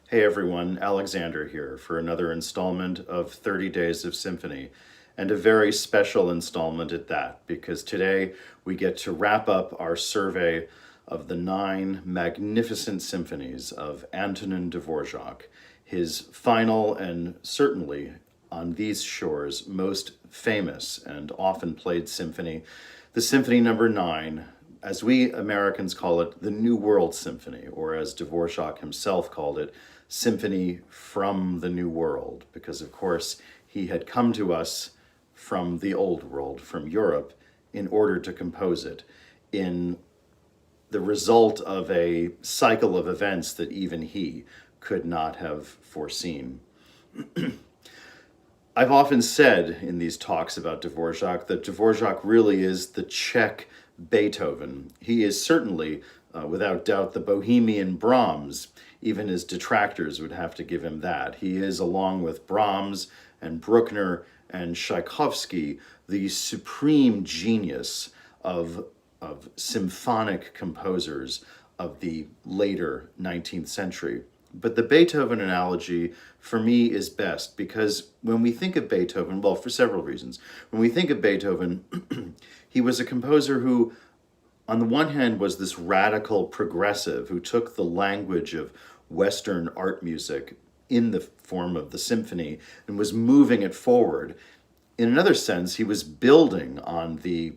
Hey everyone, Alexander here for another installment of 30 Days of Symphony, and a very special installment at that, because today we get to wrap up our survey of the 9 magnificent symphonies of Antonin Dvorak, his final and certainly on these shores most famous and often played symphony, the Symphony Number 9, as we Americans call it, the New World Symphony, or as Dvorak himself called it, Symphony from the New World, because of course he had come to us from the Old World, from Europe, in order to compose it, in the result of a cycle of events that even he could not have foreseen. I've often said in these talks about Dvorak that Dvorak really is the Czech Beethoven. He is certainly, without doubt, the Bohemian Brahms. Even his detractors would have to give him that. He is, along with Brahms and Bruckner and Tchaikovsky, the supreme genius of symphonic composers of the later 19th century. But the Beethoven analogy for me is best because when we think of Beethoven, well, for several reasons, when we think of Beethoven, he was a composer who, on the one hand, was this radical progressive who took the language of Western art music in the form of the symphony and was moving it forward. In another sense, he was building on the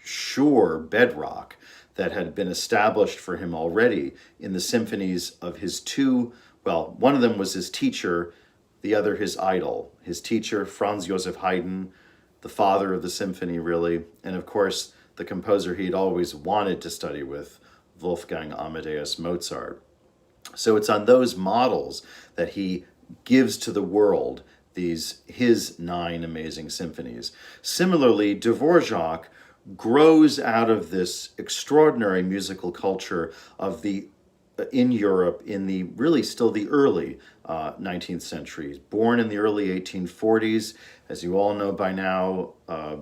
sure bedrock that had been established for him already in the symphonies of his two, well, one of them was his teacher, the other his idol. His teacher, Franz Joseph Haydn, the father of the symphony, really, and of course, the composer he'd always wanted to study with, Wolfgang Amadeus Mozart. So it's on those models that he gives to the world his 9 amazing symphonies. Similarly, Dvorak grows out of this extraordinary musical culture of the in Europe in the really still the early 19th century. Born in the early 1840s, as you all know by now, a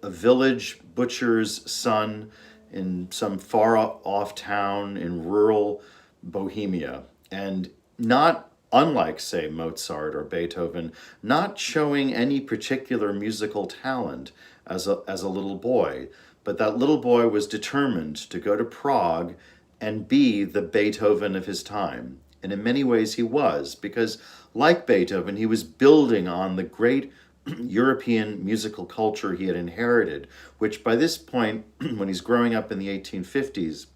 village butcher's son in some far off town in rural Bohemia, and not unlike, say, Mozart or Beethoven, not showing any particular musical talent as a little boy. But that little boy was determined to go to Prague and be the Beethoven of his time. And in many ways he was, because like Beethoven, he was building on the great European musical culture he had inherited, which by this point, when he's growing up in the 1850s,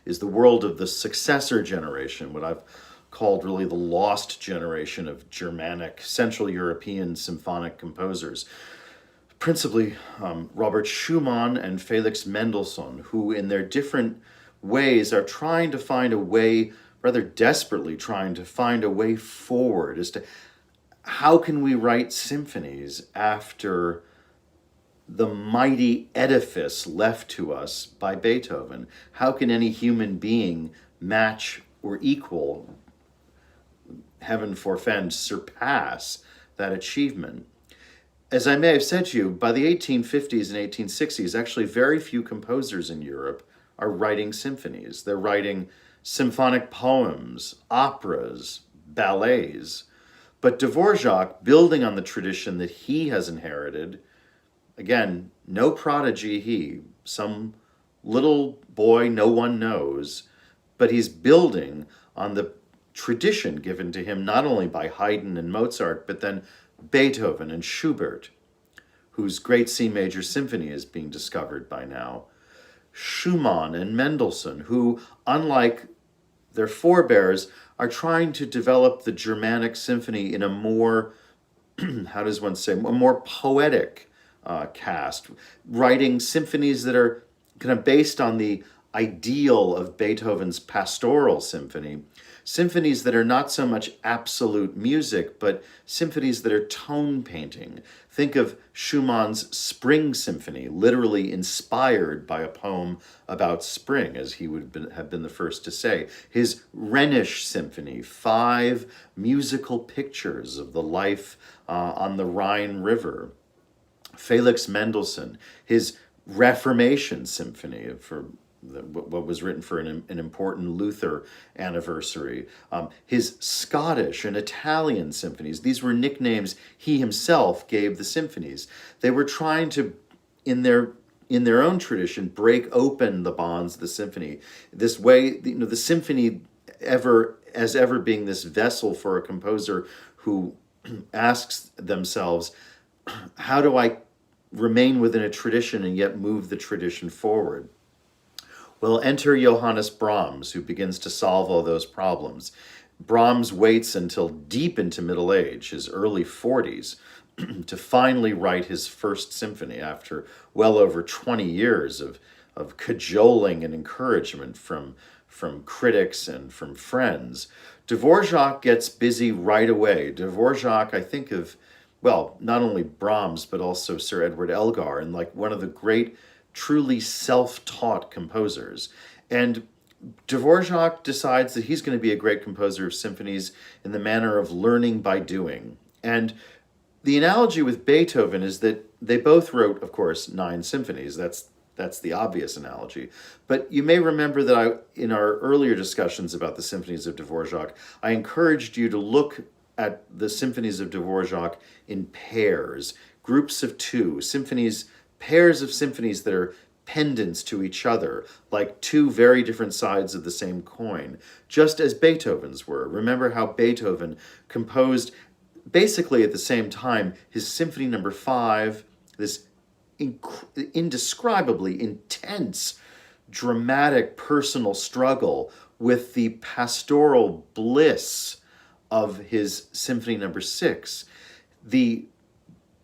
is the world of the successor generation, what I've called really the lost generation of Germanic, Central European symphonic composers. Principally Robert Schumann and Felix Mendelssohn, who in their different ways are trying to find a way, rather desperately trying to find a way forward as to how can we write symphonies after the mighty edifice left to us by Beethoven? How can any human being match or equal, heaven forfend, surpass that achievement? As I may have said to you, by the 1850s and 1860s, actually very few composers in Europe are writing symphonies. They're writing symphonic poems, operas, ballets. But Dvorak, building on the tradition that he has inherited, again, no prodigy he, some little boy no one knows, but he's building on the tradition given to him not only by Haydn and Mozart, but then Beethoven and Schubert, whose great C major symphony is being discovered by now. Schumann and Mendelssohn, who, unlike their forebears, are trying to develop the Germanic symphony in a more, how does one say, a more poetic cast, writing symphonies that are kind of based on the ideal of Beethoven's pastoral symphony, symphonies that are not so much absolute music, but symphonies that are tone painting. Think of Schumann's Spring Symphony, literally inspired by a poem about spring, as he would have been the first to say. His Rhenish Symphony, 5 musical pictures of the life on the Rhine River. Felix Mendelssohn, his Reformation Symphony, for what was written for an important Luther anniversary. His Scottish and Italian symphonies, these were nicknames he himself gave the symphonies. They were trying to, in their own tradition, break open the bonds of the symphony. This way, the symphony ever being this vessel for a composer who asks themselves, how do I remain within a tradition and yet move the tradition forward? Well, enter Johannes Brahms, who begins to solve all those problems. Brahms waits until deep into middle age, his early 40s, to finally write his first symphony after well over 20 years of cajoling and encouragement from critics and from friends. Dvorak gets busy right away. Dvorak, I think of, well, not only Brahms, but also Sir Edward Elgar, and like one of the great, truly self-taught composers. And Dvorak decides that he's going to be a great composer of symphonies in the manner of learning by doing. And the analogy with Beethoven is that they both wrote, of course, 9 symphonies. That's the obvious analogy. But you may remember that in our earlier discussions about the symphonies of Dvorak, I encouraged you to look at the symphonies of Dvorak in pairs, groups of 2, symphonies, pairs of symphonies that are pendants to each other, like 2 very different sides of the same coin, just as Beethoven's were. Remember how Beethoven composed basically at the same time his Symphony No. 5, this indescribably intense, dramatic personal struggle, with the pastoral bliss of his Symphony No. 6, the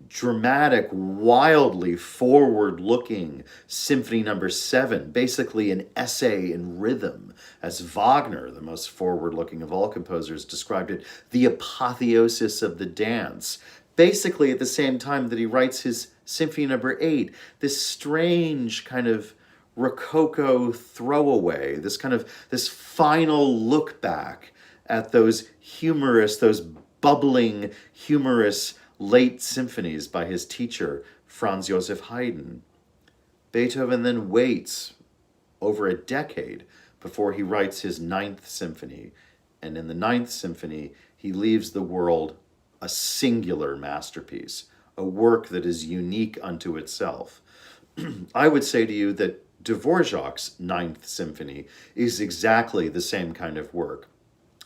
dramatic, wildly forward-looking Symphony No. 7, basically an essay in rhythm, as Wagner, the most forward-looking of all composers, described it, the apotheosis of the dance. Basically at the same time that he writes his Symphony No. 8, this strange kind of Rococo throwaway, this final look back at those bubbling, humorous late symphonies by his teacher, Franz Joseph Haydn. Beethoven then waits over a decade before he writes his 9th symphony. And in the 9th symphony, he leaves the world a singular masterpiece, a work that is unique unto itself. I would say to you that Dvorak's 9th symphony is exactly the same kind of work.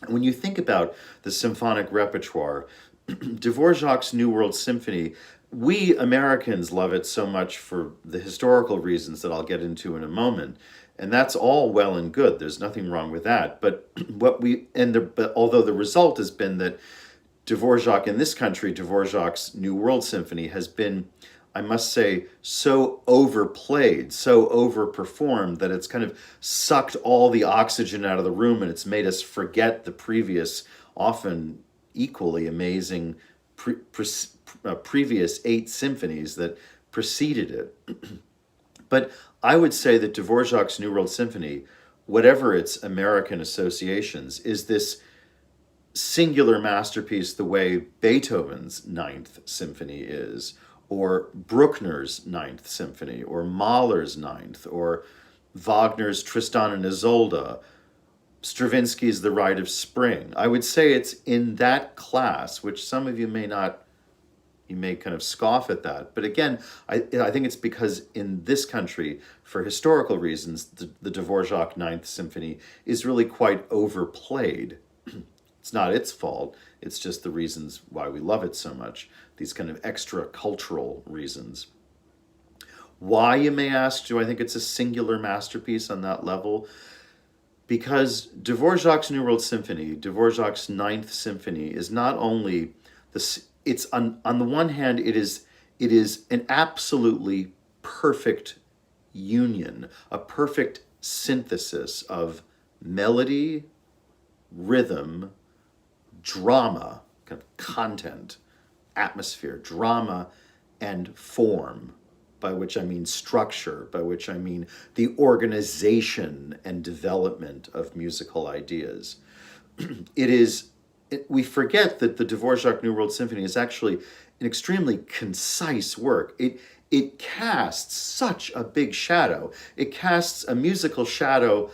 When you think about the symphonic repertoire, Dvorak's New World Symphony, we Americans love it so much for the historical reasons that I'll get into in a moment, and that's all well and good. There's nothing wrong with that. But although the result has been that Dvorak in this country, Dvorak's New World Symphony has been, I must say, so overplayed, so overperformed that it's kind of sucked all the oxygen out of the room, and it's made us forget the previous, often equally amazing previous 8 symphonies that preceded it. But I would say that Dvorak's New World Symphony, whatever its American associations, is this singular masterpiece the way Beethoven's 9th Symphony is, or Bruckner's 9th Symphony, or Mahler's 9th, or Wagner's Tristan and Isolde, Stravinsky's The Rite of Spring. I would say it's in that class, which some of you may not, you may kind of scoff at that. But again, I think it's because in this country, for historical reasons, the Dvorak 9th Symphony is really quite overplayed. It's not its fault. It's just the reasons why we love it so much, these kind of extra cultural reasons. Why, you may ask, do I think it's a singular masterpiece on that level? Because Dvorak's New World Symphony, Dvorak's 9th Symphony, is not only it's on the one hand, it is an absolutely perfect union, a perfect synthesis of melody, rhythm, drama, kind of content, atmosphere, drama, and form, by which I mean structure, by which I mean the organization and development of musical ideas. We forget that the Dvorak New World Symphony is actually an extremely concise work. it casts such a big shadow. It casts a musical shadow,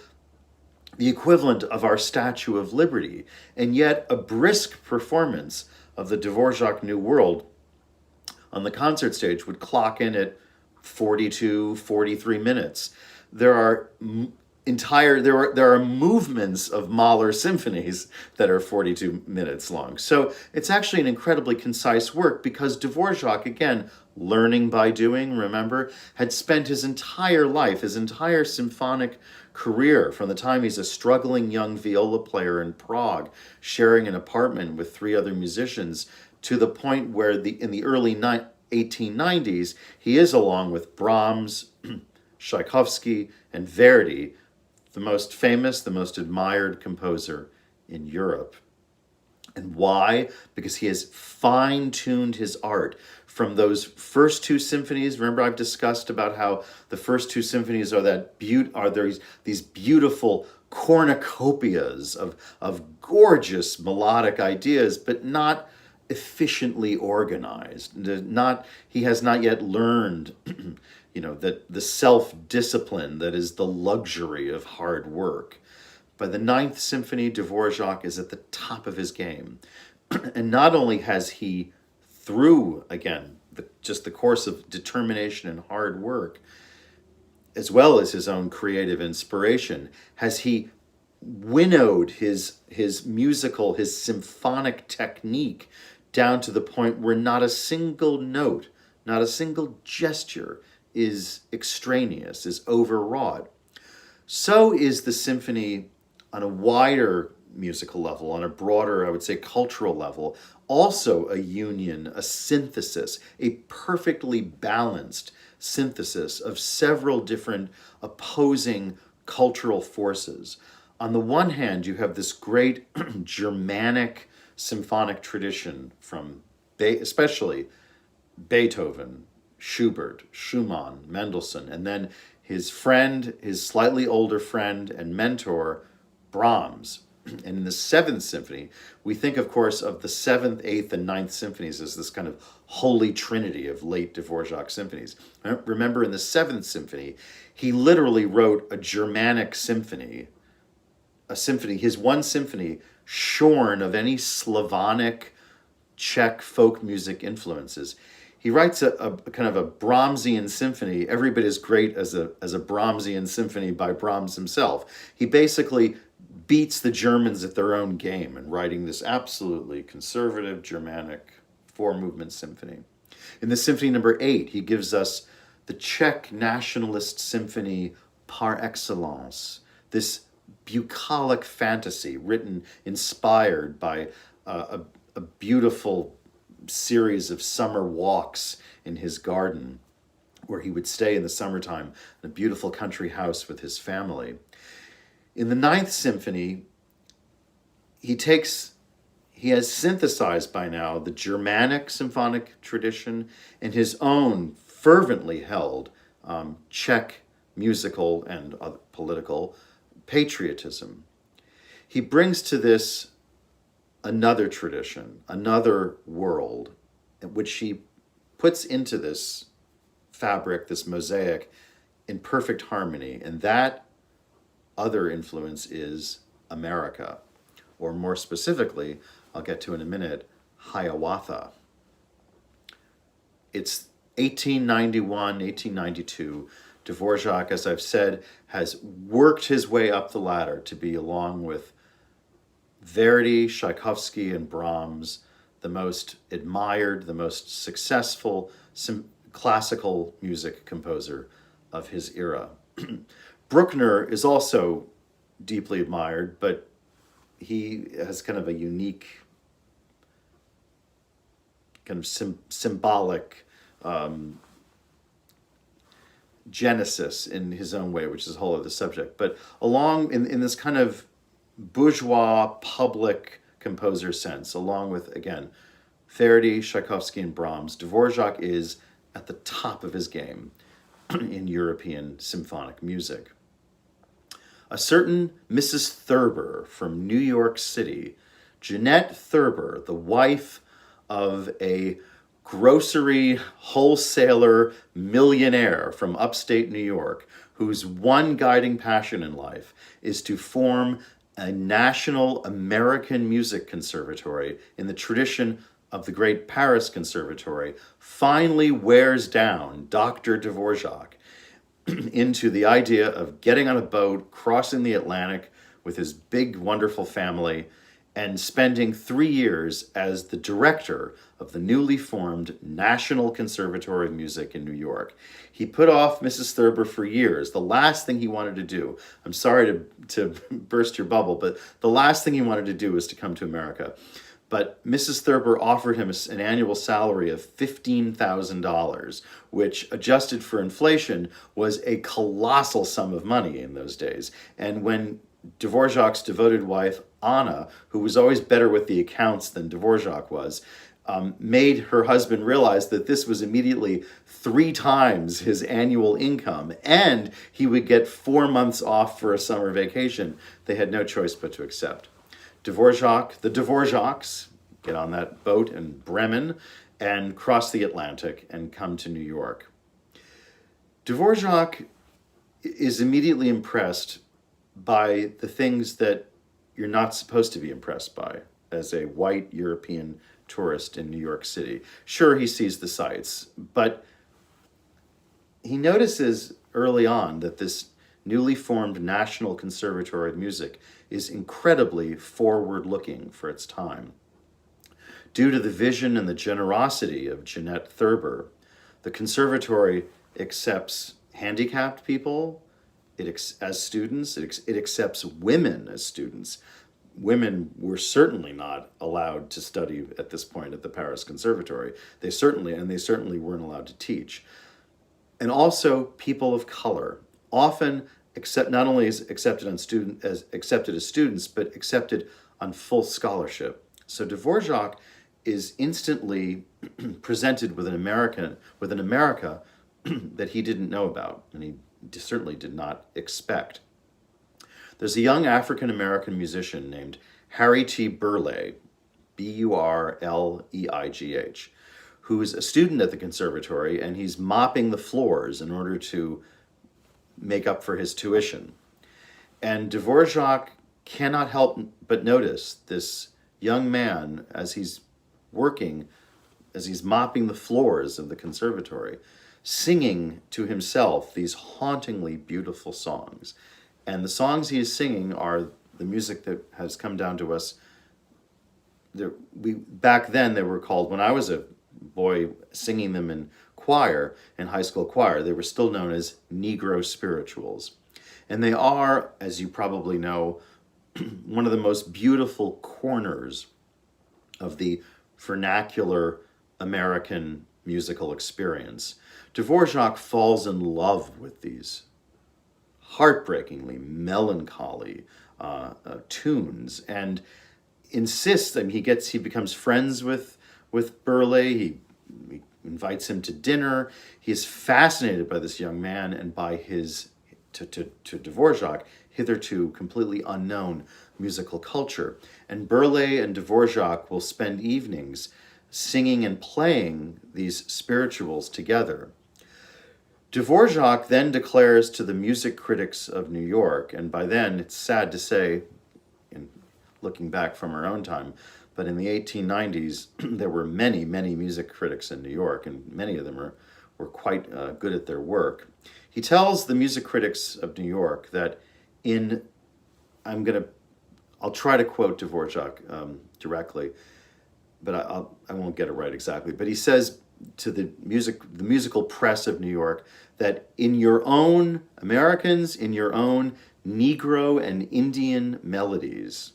the equivalent of our Statue of Liberty, and yet a brisk performance of the Dvorak New World on the concert stage would clock in at 42, 43 minutes. There are there are movements of Mahler symphonies that are 42 minutes long. So it's actually an incredibly concise work because Dvorak, again, learning by doing, remember, had spent his entire life, his entire symphonic career, from the time he's a struggling young viola player in Prague, sharing an apartment with 3 other musicians, to the point where in the early 1890s, he is, along with Brahms, Tchaikovsky, and Verdi, the most famous, the most admired composer in Europe. And why? Because he has fine-tuned his art from those first 2 symphonies. Remember, I've discussed about how the first 2 symphonies are these beautiful cornucopias of gorgeous melodic ideas, but not efficiently organized. He has not yet learned that the self-discipline that is the luxury of hard work. By the 9th Symphony, Dvorak is at the top of his game. And not only has he, through, again, just the course of determination and hard work, as well as his own creative inspiration, has he winnowed his musical, his symphonic technique down to the point where not a single note, not a single gesture is extraneous, is overwrought. So is the symphony on a wider musical level, on a broader, I would say, cultural level, also a union, a synthesis, a perfectly balanced synthesis of several different opposing cultural forces. On the one hand, you have this great Germanic symphonic tradition from especially Beethoven, Schubert, Schumann, Mendelssohn, and then his slightly older friend and mentor, Brahms. And in the 7th Symphony, we think, of course, of the 7th, 8th, and 9th Symphonies as this kind of holy trinity of late Dvorak symphonies. Remember, in the 7th Symphony, he literally wrote a Germanic symphony, his one symphony, shorn of any Slavonic, Czech folk music influences. He writes a kind of a Brahmsian symphony, every bit as great as a Brahmsian symphony by Brahms himself. He basically beats the Germans at their own game in writing this absolutely conservative Germanic 4-movement symphony. In the Symphony number 8, he gives us the Czech nationalist symphony par excellence, this bucolic fantasy inspired by a beautiful series of summer walks in his garden, where he would stay in the summertime in a beautiful country house with his family. In the 9th Symphony, he has synthesized by now the Germanic symphonic tradition and his own fervently held Czech musical and political patriotism. He brings to this another tradition, another world, which he puts into this fabric, this mosaic, in perfect harmony. And that other influence is America, or more specifically, I'll get to in a minute, Hiawatha. It's 1891, 1892. Dvorak, as I've said, has worked his way up the ladder to be, along with Verdi, Tchaikovsky, and Brahms, the most admired, the most successful classical music composer of his era. Bruckner is also deeply admired, but he has kind of a unique, kind of symbolic genesis in his own way, which is a whole other subject. But along in this kind of bourgeois public composer sense, along with, again, Verdi, Tchaikovsky, and Brahms, Dvorak is at the top of his game in European symphonic music. A certain Mrs. Thurber from New York City, Jeanette Thurber, the wife of a grocery wholesaler millionaire from upstate New York, whose one guiding passion in life is to form a national American music conservatory in the tradition of the great Paris Conservatory, finally wears down Dr. Dvorak into the idea of getting on a boat, crossing the Atlantic with his big, wonderful family, and spending 3 years as the director of the newly formed National Conservatory of Music in New York. He put off Mrs. Thurber for years. The last thing he wanted to do, I'm sorry to burst your bubble, but the last thing he wanted to do was to come to America. But Mrs. Thurber offered him an annual salary of $15,000, which, adjusted for inflation, was a colossal sum of money in those days. And when Dvorak's devoted wife, Anna, who was always better with the accounts than Dvorak was, made her husband realize that this was immediately 3 times his annual income, and he would get 4 months off for a summer vacation, they had no choice but to accept. The Dvoraks, get on that boat in Bremen and cross the Atlantic and come to New York. Dvorak is immediately impressed by the things that you're not supposed to be impressed by as a white European tourist in New York City. Sure, he sees the sights, but he notices early on that this newly formed National Conservatory of Music is incredibly forward-looking for its time. Due to the vision and the generosity of Jeanette Thurber, the conservatory accepts handicapped people as students. It accepts women as students. Women were certainly not allowed to study at this point at the Paris Conservatory. They certainly weren't allowed to teach. And also people of color, often not only as accepted as students, but accepted on full scholarship. So Dvorak is instantly presented with an America that he didn't know about, and he certainly did not expect. There's a young African-American musician named Harry T. Burleigh, Burleigh, who is a student at the conservatory, and he's mopping the floors in order to make up for his tuition. And Dvorak cannot help but notice this young man as he's mopping the floors of the conservatory, singing to himself these hauntingly beautiful songs. And the songs he is singing are the music that has come down to us. Back then they were called, when I was a boy singing them in high school choir, they were still known as Negro spirituals. And they are, as you probably know, one of the most beautiful corners of the vernacular American musical experience. Dvorak falls in love with these heartbreakingly melancholy tunes and insists. I mean, he becomes friends with Burleigh. He invites him to dinner. He is fascinated by this young man and by his, to Dvorak, hitherto completely unknown musical culture. And Burleigh and Dvorak will spend evenings singing and playing these spirituals together. Dvorak then declares to the music critics of New York, and by then, it's sad to say, in looking back from our own time, but in the 1890s, there were many, many music critics in New York, and many of them were quite good at their work. He tells the music critics of New York that I'll try to quote Dvorak directly, but I won't get it right exactly. But he says to the musical press of New York that in your own Negro and Indian melodies,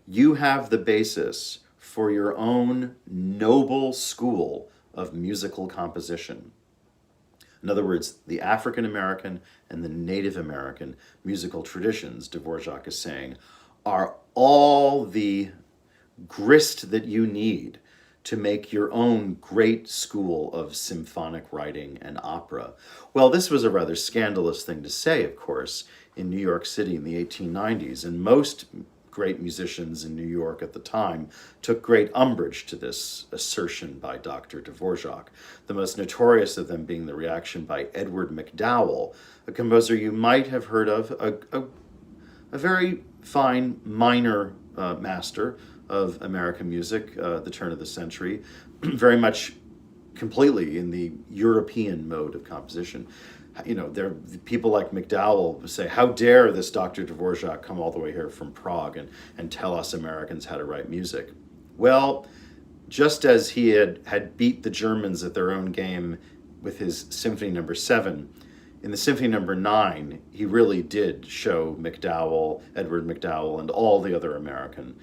you have the basis for your own noble school of musical composition. In other words, the African American and the Native American musical traditions, Dvorak is saying, are all the grist that you need to make your own great school of symphonic writing and opera. Well, this was a rather scandalous thing to say, of course, in New York City in the 1890s, and most great musicians in New York at the time took great umbrage to this assertion by Dr. Dvorak, the most notorious of them being the reaction by Edward MacDowell, a composer you might have heard of, a very fine minor master of American music, the turn of the century, very much completely in the European mode of composition. There people like MacDowell say, how dare this Dr. Dvorak come all the way here from Prague and tell us Americans how to write music? Well, just as he had beat the Germans at their own game with his Symphony No. 7, in the Symphony No. 9, he really did show MacDowell, Edward MacDowell, and all the other American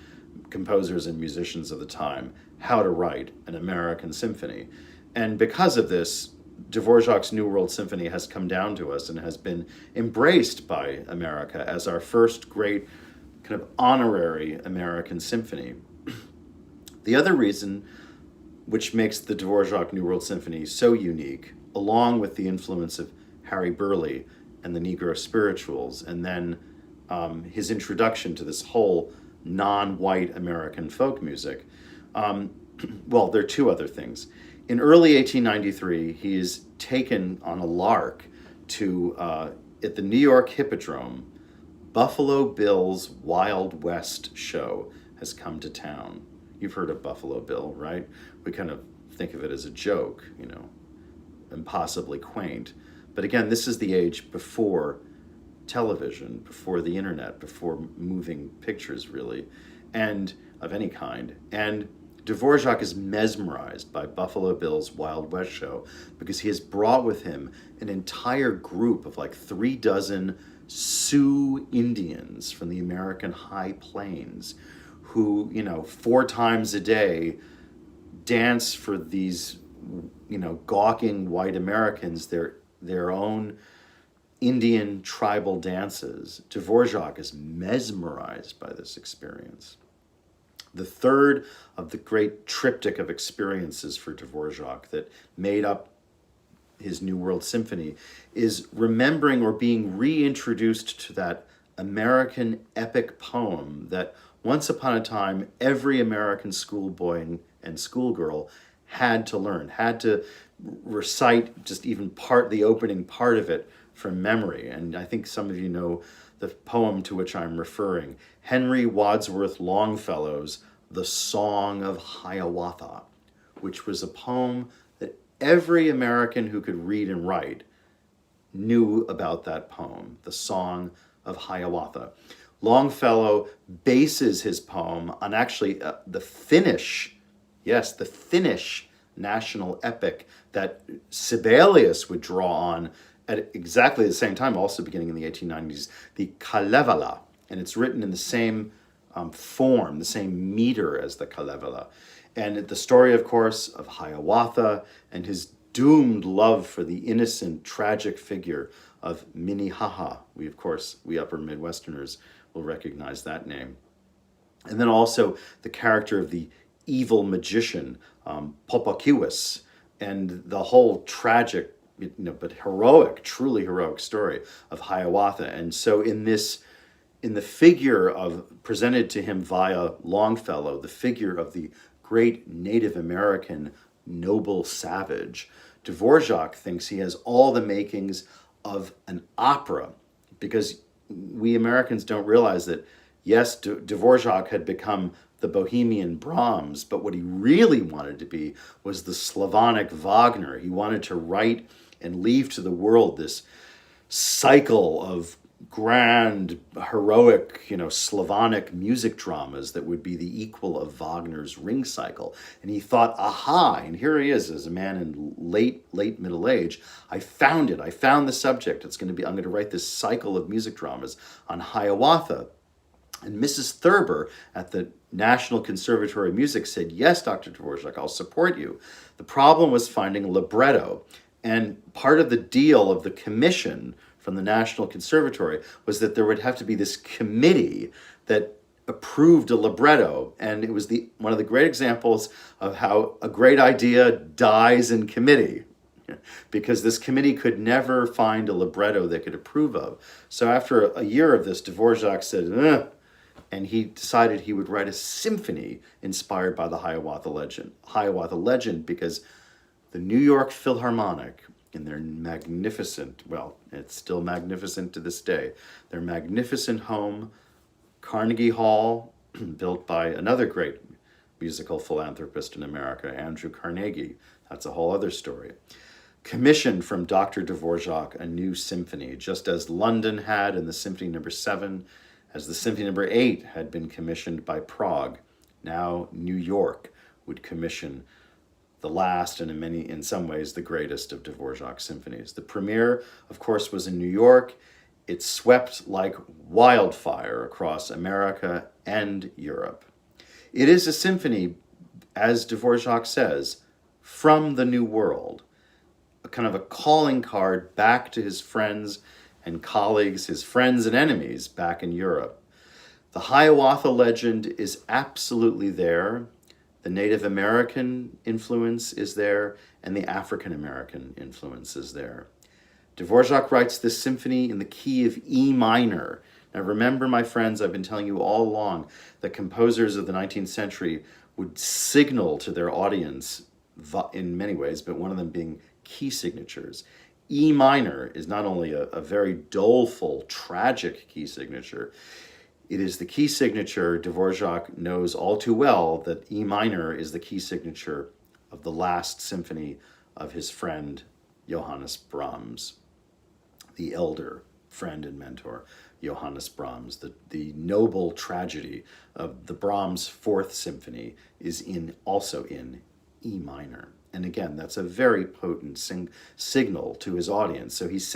composers and musicians of the time how to write an American symphony. And because of this, Dvorak's New World Symphony has come down to us and has been embraced by America as our first great kind of honorary American symphony. The other reason which makes the Dvorak New World Symphony so unique, along with the influence of Harry Burleigh and the Negro spirituals, and then his introduction to this whole non-white American folk music, well, there are two other things. In early 1893, he is taken on a lark to, at the New York Hippodrome, Buffalo Bill's Wild West show has come to town. You've heard of Buffalo Bill, right? We kind of think of it as a joke, impossibly quaint. But again, this is the age before television, before the internet, before moving pictures, really, and of any kind. And Dvorak is mesmerized by Buffalo Bill's Wild West show because he has brought with him an entire group of like 36 Sioux Indians from the American High Plains who, 4 times a day dance for these, gawking white Americans their own Indian tribal dances. Dvorak is mesmerized by this experience. The third of the great triptych of experiences for Dvorak that made up his New World Symphony is remembering or being reintroduced to that American epic poem that once upon a time every American schoolboy and schoolgirl had to learn, had to recite just even the opening part of it from memory. And I think some of you know the poem to which I'm referring, Henry Wadsworth Longfellow's The Song of Hiawatha, which was a poem that every American who could read and write knew about that poem, The Song of Hiawatha. Longfellow bases his poem on actually the Finnish national epic that Sibelius would draw on at exactly the same time, also beginning in the 1890s, the Kalevala. And it's written in the same form, the same meter as the Kalevala. And the story, of course, of Hiawatha and his doomed love for the innocent, tragic figure of Minnehaha. We Upper Midwesterners will recognize that name. And then also the character of the evil magician, Popokiwis, and the whole tragic, but heroic, truly heroic story of Hiawatha. And so in the figure presented to him via Longfellow, the figure of the great Native American noble savage, Dvorak thinks he has all the makings of an opera, because we Americans don't realize that, yes, Dvorak had become the Bohemian Brahms, but what he really wanted to be was the Slavonic Wagner. He wanted to write and leave to the world this cycle of grand, heroic, Slavonic music dramas that would be the equal of Wagner's Ring Cycle. And he thought, aha, and here he is as a man in late middle age. I found it. I found the subject. I'm going to write this cycle of music dramas on Hiawatha. And Mrs. Thurber at the National Conservatory of Music said, yes, Dr. Dvorak, I'll support you. The problem was finding a libretto. And part of the deal of the commission from the National Conservatory was that there would have to be this committee that approved a libretto. And it was one of the great examples of how a great idea dies in committee, because this committee could never find a libretto they could approve of. So after a year of this, Dvorak said, and he decided he would write a symphony inspired by the Hiawatha legend. Hiawatha legend because the New York Philharmonic, in their magnificent, well, it's still magnificent to this day, their magnificent home, Carnegie Hall, built by another great musical philanthropist in America, Andrew Carnegie. That's a whole other story. Commissioned from Dr. Dvorak a new symphony, just as London had in the Symphony No. 7, as the Symphony No. 8 had been commissioned by Prague. Now New York would commission the last and in some ways the greatest of Dvorak's symphonies. The premiere, of course, was in New York. It swept like wildfire across America and Europe. It is a symphony, as Dvorak says, from the New World, a kind of a calling card back to his friends and colleagues, his friends and enemies back in Europe. The Hiawatha legend is absolutely there. The Native American influence is there, and the African American influence is there. Dvorak writes this symphony in the key of E minor. Now remember, my friends, I've been telling you all along that composers of the 19th century would signal to their audience in many ways, but one of them being key signatures. E minor is not only a very doleful, tragic key signature, it is the key signature. Dvorak knows all too well that E minor is the key signature of the last symphony of his friend Johannes Brahms, the elder friend and mentor, Johannes Brahms. The noble tragedy of the Brahms Fourth Symphony is also in E minor. And again, that's a very potent signal to his audience. So he's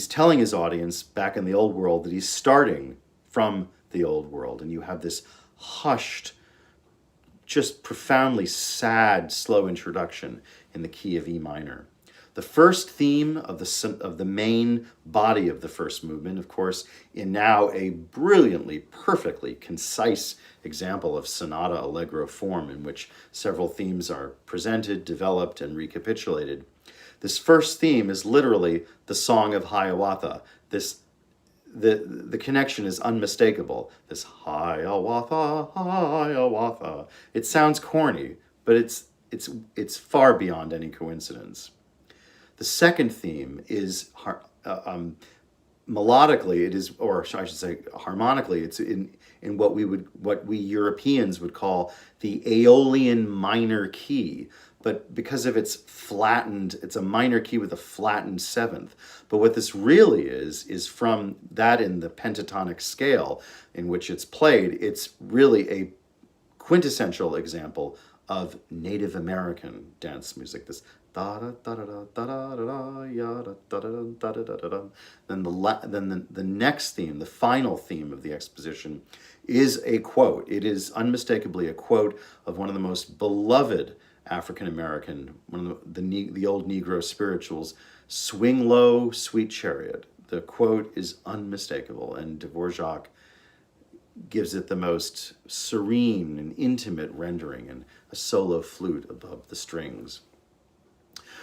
telling his audience back in the old world that he's starting from the old world. And you have this hushed, just profoundly sad, slow introduction in the key of E minor. The first theme of the main body of the first movement, of course, in now a brilliantly, perfectly concise example of sonata allegro form in which several themes are presented, developed, and recapitulated. This first theme is literally the Song of Hiawatha. The connection is unmistakable. This Hiawatha, Hiawatha. It sounds corny, but it's far beyond any coincidence. The second theme is melodically, it is, or I should say harmonically, it's in what we Europeans would call the Aeolian minor key. But because of its flattened, it's a minor key with a flattened seventh. But what this really is from that in the pentatonic scale in which it's played, it's really a quintessential example of Native American dance music. This da da da da da da da ya da da da da da da. Then the next theme, the final theme of the exposition, is a quote. It is unmistakably a quote of one of the most beloved African American, one of the old Negro spirituals, "Swing Low, Sweet Chariot." The quote is unmistakable, and Dvorak gives it the most serene and intimate rendering and a solo flute above the strings.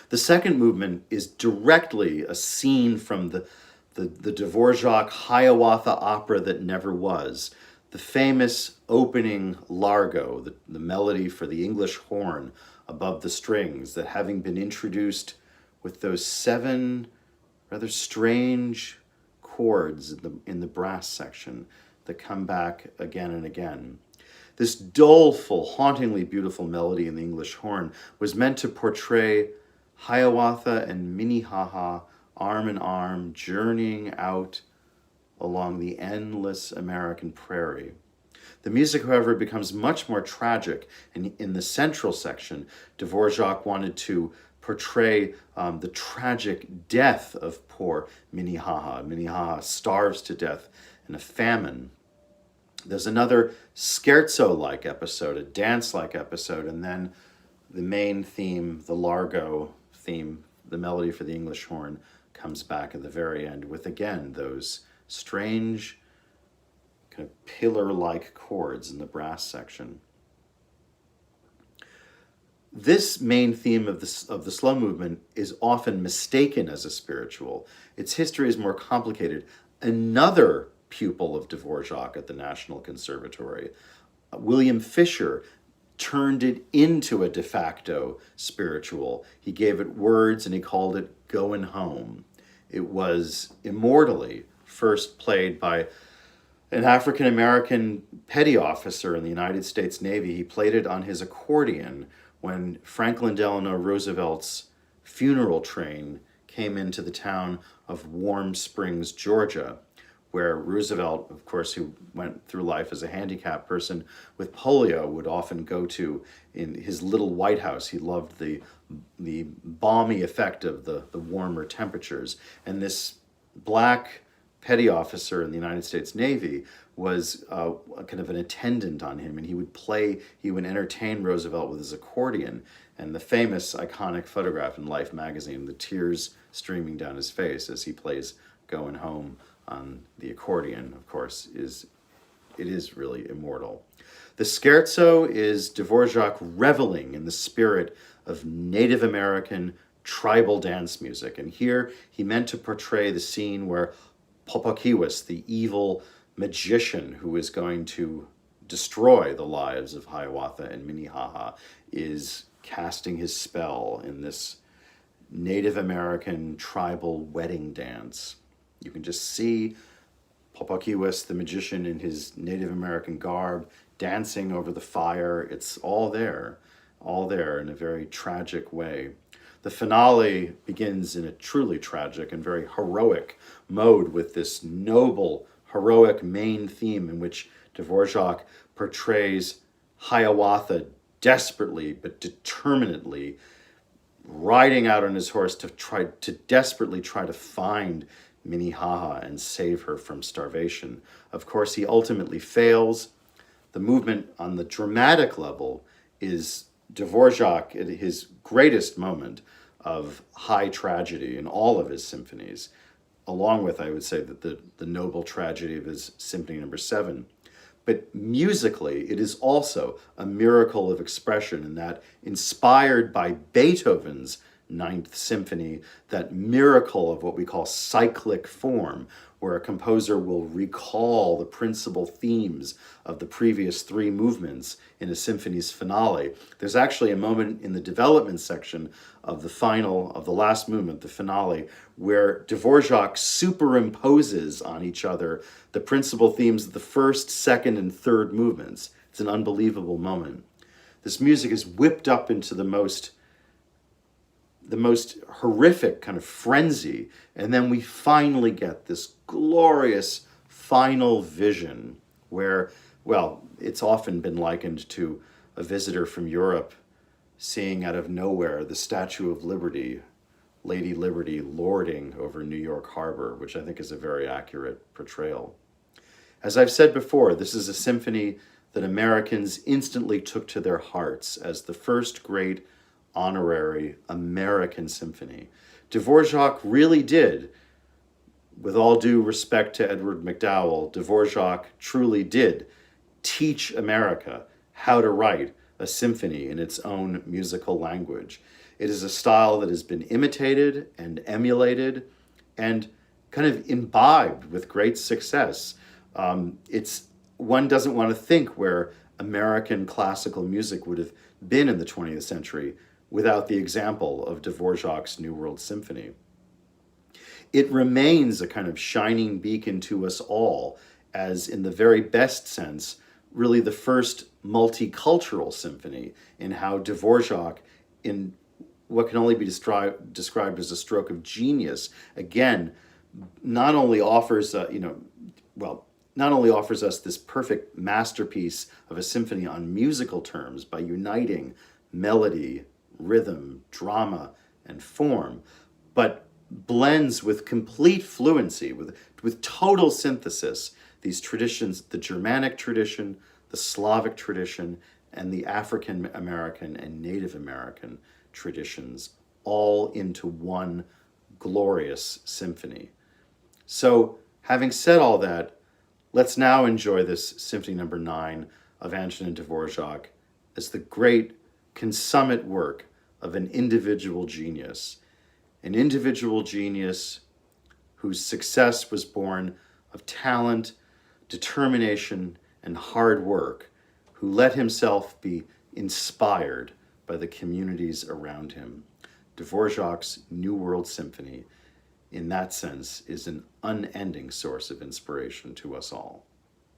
The second movement is directly a scene from the Dvorak Hiawatha opera that never was. The famous opening largo, the melody for the English horn above the strings, that having been introduced with those 7 rather strange chords in the brass section that come back again and again. This doleful, hauntingly beautiful melody in the English horn was meant to portray Hiawatha and Minnehaha arm in arm, journeying out along the endless American prairie. The music, however, becomes much more tragic, and in the central section, Dvorak wanted to portray the tragic death of poor Minnehaha. Minnehaha starves to death in a famine. There's another scherzo-like episode, a dance-like episode, and then the main theme, the largo theme, the melody for the English horn, comes back at the very end with, again, those strange kind of pillar-like chords in the brass section. This main theme of the slow movement is often mistaken as a spiritual. Its history is more complicated. Another pupil of Dvorak at the National Conservatory. William Fisher turned it into a de facto spiritual. He gave it words and he called it Goin' Home. It was immortally first played by an African-American petty officer in the United States Navy. He played it on his accordion when Franklin Delano Roosevelt's funeral train came into the town of Warm Springs, Georgia, where Roosevelt, of course, who went through life as a handicapped person with polio, would often go to in his little White House. He loved the balmy effect of the warmer temperatures. And this black petty officer in the United States Navy was kind of an attendant on him, and he would entertain Roosevelt with his accordion. And the famous iconic photograph in Life magazine, the tears streaming down his face as he plays Goin' Home on the accordion, of course, is really immortal. The scherzo is Dvorak reveling in the spirit of Native American tribal dance music. And here he meant to portray the scene where Popokiwis, the evil magician who is going to destroy the lives of Hiawatha and Minnehaha, is casting his spell in this Native American tribal wedding dance. You can just see Popokiwis, the magician, in his Native American garb, dancing over the fire. It's all there in a very tragic way. The finale begins in a truly tragic and very heroic mode with this noble, heroic main theme in which Dvorak portrays Hiawatha desperately but determinedly riding out on his horse to desperately try to find Minnehaha and save her from starvation. Of course, he ultimately fails. The movement on the dramatic level is Dvorak at his greatest moment of high tragedy in all of his symphonies, along with, I would say, that the noble tragedy of his Symphony No. 7. But musically, it is also a miracle of expression in that, inspired by Beethoven's Ninth Symphony, that miracle of what we call cyclic form, where a composer will recall the principal themes of the previous three movements in a symphony's finale. There's actually a moment in the development section of the last movement, the finale, where Dvorak superimposes on each other the principal themes of the first, second, and third movements. It's an unbelievable moment. This music is whipped up into the most horrific kind of frenzy, and then we finally get this glorious final vision where, well, it's often been likened to a visitor from Europe seeing out of nowhere the Statue of Liberty, Lady Liberty, lording over New York Harbor, which I think is a very accurate portrayal. As I've said before, this is a symphony that Americans instantly took to their hearts as the first great honorary American symphony. Dvorak really did, with all due respect to Edward McDowell, Dvorak truly did teach America how to write a symphony in its own musical language. It is a style that has been imitated and emulated and kind of imbibed with great success. One doesn't want to think where American classical music would have been in the 20th century without the example of Dvorak's New World Symphony. It remains a kind of shining beacon to us all, as in the very best sense, really the first multicultural symphony, in how Dvorak, in what can only be described as a stroke of genius, again, not only offers us this perfect masterpiece of a symphony on musical terms by uniting melody, rhythm, drama, and form, but blends with complete fluency, with total synthesis, these traditions, the Germanic tradition, the Slavic tradition, and the African American and Native American traditions, all into one glorious symphony. So, having said all that, let's now enjoy this Symphony No. 9 of Antonin Dvorak as the great consummate work of an individual genius whose success was born of talent, determination, and hard work, who let himself be inspired by the communities around him. Dvorak's New World Symphony, in that sense, is an unending source of inspiration to us all.